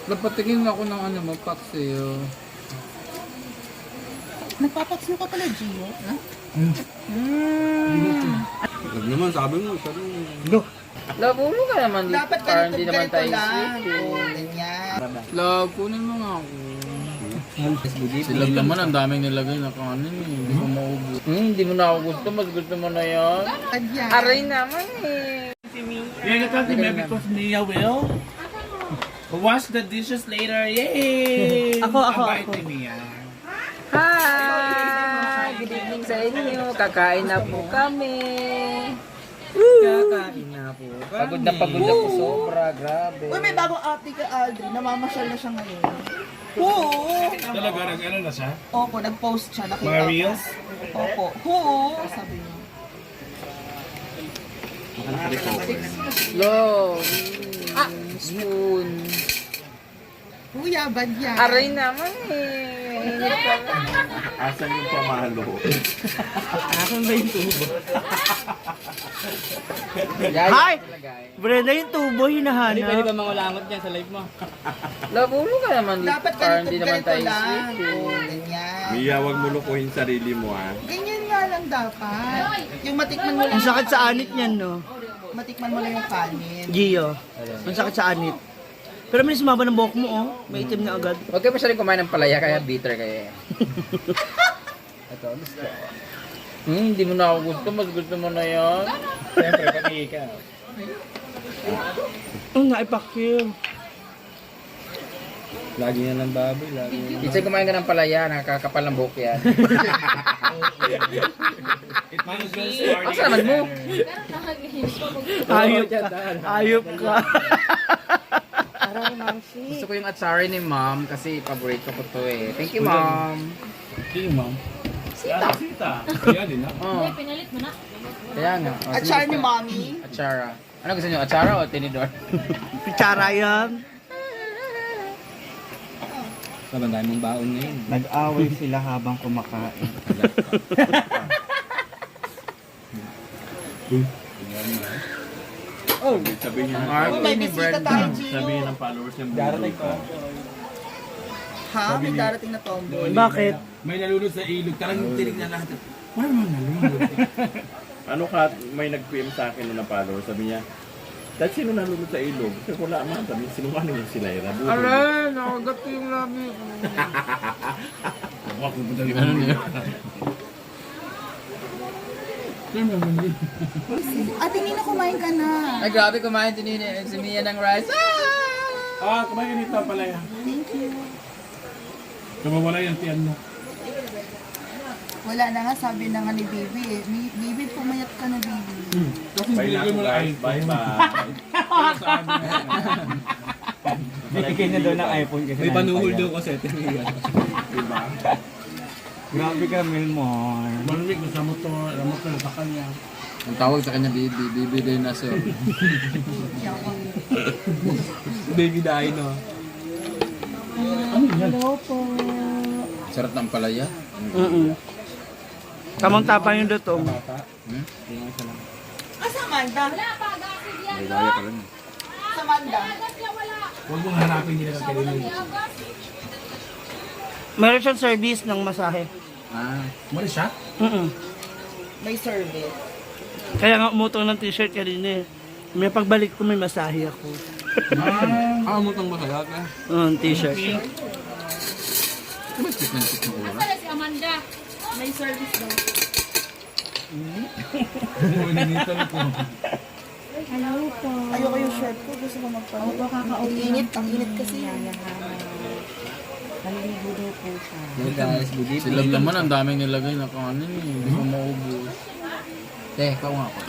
Napatingin ako ng ano mo, paksiyo. Nagpapaksiyo ka pala, Gio? Huwag naman, sabi mo. Labulo ka naman dito. Dapat Parang ganito, hindi naman ganito tayo lang. sweet eh. Oo, ganyan. Love, kunin mo nga ako. Sila naman, ang daming nilagay na kanin eh. Hindi ko maubos. Hindi mo na ako gusto. Mas gusto mo na yan. Ganyan. Aray naman eh. You're gonna me because Mia will wash the dishes later. Yay! Ako. Ni Mia. Hi! Good evening sa inyo. Kakain na po kami. Kakain na po. Pagod na ako sobra. Grabe. Uy, may bagong update ka, Aldrin. Namamasyal na siya ngayon. Oo. Talaga, nag-ano na siya? Opo, nag-post siya. Nakita Mga ko. reels? Opo. Oo. Sabi niya. Lo. Spoon. Kuya, bad yan. Aray naman eh. Hinit ka lang. Asan yung pamalo? Asan ba yung tubo? Hi! Brenda, yung tubo hinahanap. Pwede ba mangulangot dyan sa live mo? Labulo ka naman dito. Dapat Parang ganito, hindi naman ganito tayo lang. sweet eh. Oo, ganyan. Mia, wag mo lukuhin sarili mo ha. Ganyan nga lang dapat. Yung matikman mo lang. Ang sakit sa anit niyan, no? Matikman mo lang yung kanin. Gio. Ang sakit sa anit. Pero may sumaba ng buhok mo, oh. May itim na agad. Huwag kayo masyadong kumain ng palaya kaya bitter kayo eh. Ito, gusto. Hindi mo na ako gusto. Mas gusto mo na yan. Siyempre, pati ka. Naipakil. Lagi na ng baboy, lagi na. Isay kumain ka ng palaya, nakakapal ng buhok yan. Asa naman mo? Ayop ka. Ayop ka. Gusto ko yung atsari ni mom kasi paborito ko to eh. Thank you mom. Sino, ma'am? Sita. Kaya din na. Oh. Pinalit mo na. Kaya nga. Oh, At sige, siya gusto. ni Mommy. Atsara. Ano gusto nyo? Atsara o tinidor? Pichara yan. Sabandaan mong baon na yun. Nag-away sila habang kumakain. Oh, Sabi niya, Mark, may bisita tayo, Gio. sabi niya ng followers niya, Darating ko. Ha? May darating na tomboy. Bakit? May nalulod sa ilog. Talagang tinignan lahat. Wala naman nalulod. Ano ka, may nag-PM sa akin ng followers, sabi niya, dahil sino nalulod sa ilog? Kasi wala man, sabi niya, sinungaling yung sila, Ira. Aray, nakagat ko yung labi ko. Ako, pupunta yung Ano niya? Ate Nina, kumain ka na. Ay, grabe kumain din si Mia ng rice. kumain ka nito pala yan. Thank you. Kumawala yung tiyan mo. Wala na nga, sabi na nga ni Bibi eh. Bibi, pumayat ka na, Bibi. Bye na ako guys, bye-bye. Bigyan na daw ng iPhone kasi. May panuhol daw kasi. Diba? Grabe ka, Milmon. Malamig na sa motor, ramot na sa kanya. Ang tawag sa kanya, Bibi Dinosaur. Baby Dino. Hello po. Sarap ng palaya. Tamang tapang yung dutong. Ah, sa Amanda? Wala pa, gasid yan. May daya ka lang. Sa Amanda? Gasid yan, wala. Huwag mong hanapin nila ng kanila. Meron siyang service ng masahe. Ah. Mali siya? May service. Kaya nga umutong ng t-shirt kanina eh. May pagbalik ko may masahe ako. Mutang masaya ka. T-shirt. Mas tik ng oras. Saan si Amanda? May service daw. Hello po. Ayoko yung shirt ko. Gusto ko magpano. Opo, Ang init. Ang init kasi. Naliligo daw po siya. Guys, sila naman ang daming nilagay na kanin eh. Hindi ko maubos. Ikaw nga ako.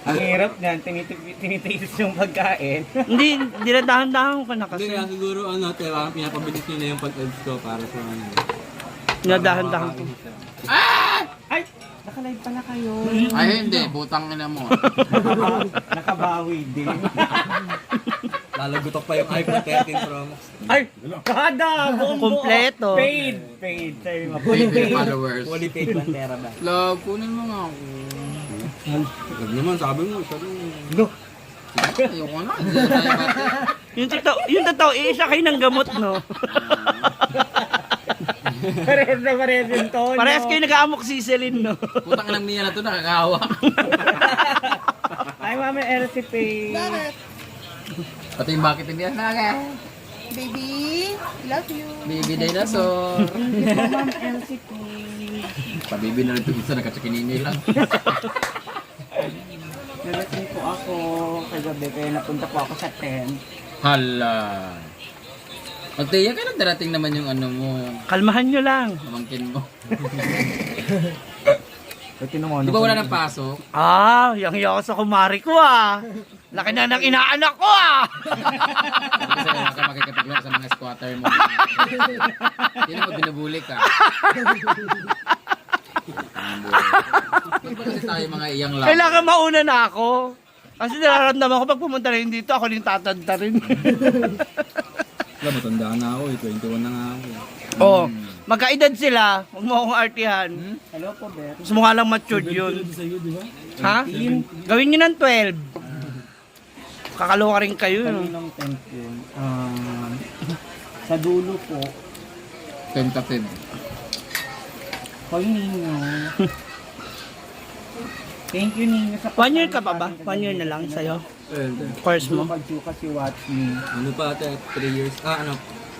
Ang hirap niyan, tinitiis yung pagkain. Hindi dahan-dahan ko na kasi. Hindi kaya siguro pinapabilis nyo na yung pag-edge ko para sa ano. Nadahan-dahan ko. Nakalive pala kayo. Ay hindi, butang ina mo. Nakabawi din. Lalagutok pa yung iPhone 13 Pro Max. Ay! Kada! Buong Kompleto. Paid! Paid. Sabi mo. Fully paid followers. Fully paid 1 terabyte. Love, kunin mo nga ako. Huwag naman, sabi mo, sabi mo. Go! Ayoko na. Hindi na tayo yung totoo, isa kayo ng gamot, no? Parehas na parehas yung tono. Parehas kayo nag-amoxicillin, no? Putang lang niya na to, nakakahawa. Ay, mami, RCP. Bakit? Pati yung bakit hindi yan naga. Baby, love you. Baby dinosaur. Thank you po, Ma'am Elsie po. Pabibi na rin ito isa, nagkatsakinini lang. Nalating po ako kagabi kaya napunta po ako sa tent. Hala. Magtiya ka na darating naman yung ano mo, Kalmahan nyo lang. pamangkin mo. Di Di ba wala ng pasok? Yang yaw sa kumari ko, Laki na ng inaanak ko, Kasi wala ka makikipaglo sa mga squatter mo. Hindi mo binubuli ka. Hindi ba kasi tayo mga iyang lang? Kailangan mauna na ako. Kasi nararamdaman ko pag pumunta rin dito, ako din tatanda rin. Wala, matanda na ako 21 na nga ako. Oh, magkaedad sila. Huwag mo akong artihan. Hello po, Beth. Gusto mo nga lang matured yun. Sa'yo, di ba? Ha? Gawin nyo ng 12. Kakaloka rin kayo. no? Kaninong tent yun? Sa dulo po. Tentative. Hoy, Ninyo. Thank you, Ninyo. Sa 1 year ka pa ba? 1 year na lang sa'yo. Course mo. Pagsuka si Watch Me. Ano pa ate? 3 years?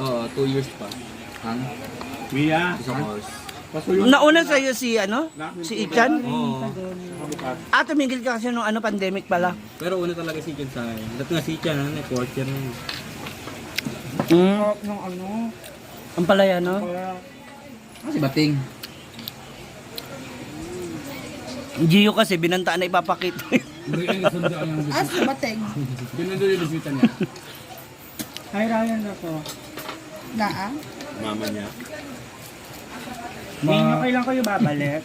Oo, 2 years pa. Ang Mia, Isang course. Nauna sa'yo si Si Ichan. Oo. Tumigil ka kasi nung pandemic pala. Pero una talaga si Jan sa akin. Dapat nga si Jan, fourth year na yun. Ng ano? Ang palaya, no? kasi bating. Gio kasi binanta na ipapakit. As bateng. Hi, Ryan ako. Naa. mama niya. Ninyo, kailan kayo babalik?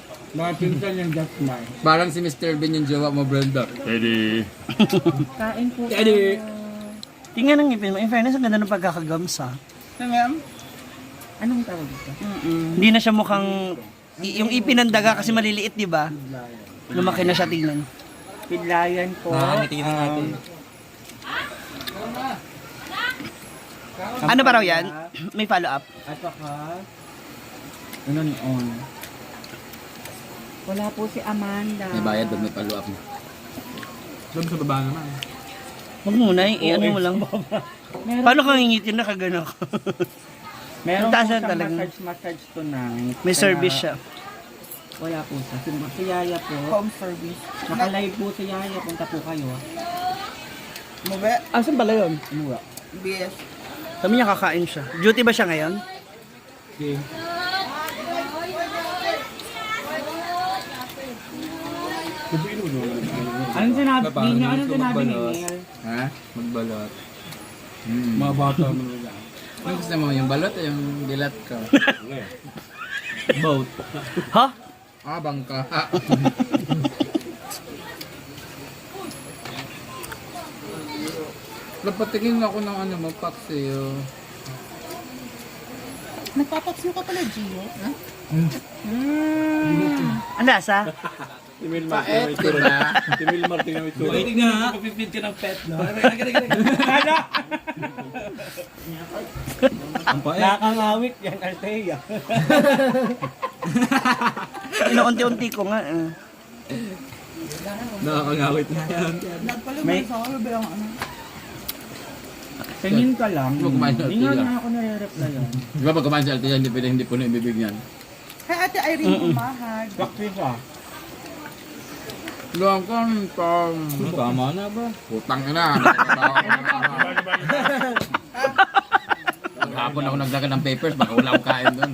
Parang si Mr. Bean yung jowa mo, Brenda. Eddie. Kain po. Tingnan ang ngipin mo. In fairness, ang ganda ng pagkakagams, Anong tawag dito? Hindi na siya mukhang... Yung ipin ng daga kasi maliliit, di ba? Lumaki na siya tingnan. Pidlayan po. Nakangiti na natin. Ano pa raw yan? May follow-up. At saka, on. Wala po si Amanda. May bayad pag may follow-up mo. Doon sa baba naman. Huwag muna, ano mo lang. Paano kang ngingitin na kagano ko? Meron po Taas na siyang talaga. massage tonight. May Kaya service siya. Wala po siya. Si Yaya po. Home service. Naka-live po si Yaya. Punta po kayo. Mube. Asan pala yun? Ano BS. Kami niya kakain siya. Duty ba siya ngayon? Anong sinabi Paano niyo? Anong gusto sinabi ni magbalas? Neil? Ha? Magbalat. Mga bata mo lang. Ano gusto mo? Yung balot o yung dilat ka? Boat. Ha? Bangka. Napatingin ako ng magpaksiyo. Nagpapaksiyo ka pala, Gio. Ha? Ang lasa? Si Milmar na may Diba? Si Milmar tingnan mo itsura. Tingnan nga. Pipipid ka ng pet, no? Ang pait. Nakakangawit yan, Althea. Inuunti-unti ko nga. Nakakangawit na yan. Nagpalumay sa ako, ba yung ano? Tingin ka lang. Huwag kumain sa Hindi nga Althea. na ako nare-replyan. Di ba pag kumain si Althea, hindi po na ibibig niyan. Kay Ate Irene umahag. Bakit ka? Luang kang Tama na ba? putang ina. Maghapon ako nagdagan ng papers, baka wala akong kain doon.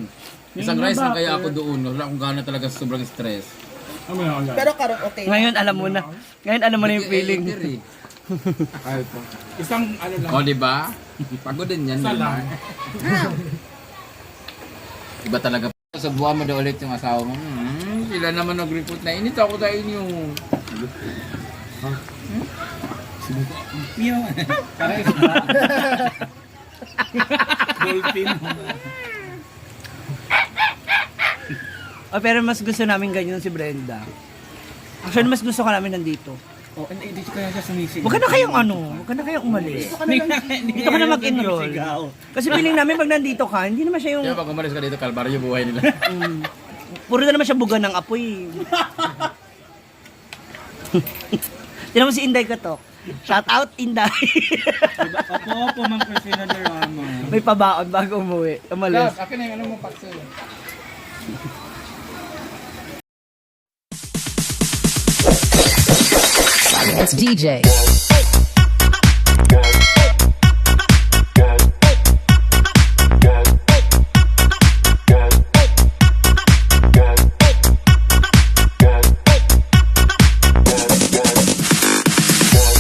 Isang rice lang kaya ako doon. Wala akong gana talaga sa sobrang stress. Pero karon okay. Ngayon alam mo na. Ngayon alam mo na yung feeling. Isang ano lang. O, di ba? Pagod din yan. Iba talaga. Sa buwan mo daw ulit yung asawa mo. Sila naman nag-report na init ako sa inyo. Dolphin. Pero mas gusto namin ganyan si Brenda. Actually, mas gusto ka namin nandito. Oh, hindi kaya siya sumisigaw. Huwag ka na kayong huwag ka na kayong umalis. Dito ka na mag-enroll. Kasi feeling namin pag nandito ka, hindi naman siya yung... Kaya pag umalis ka dito, kalbaryo buhay nila. Puro na naman siya buga ng apoy. Tinan mo si Inday Katok. Shout out, Inday. Opo, Ma'am Christina Derama. May pabaon bago umalis. Akin na yung ano mo, pakso. It's DJ.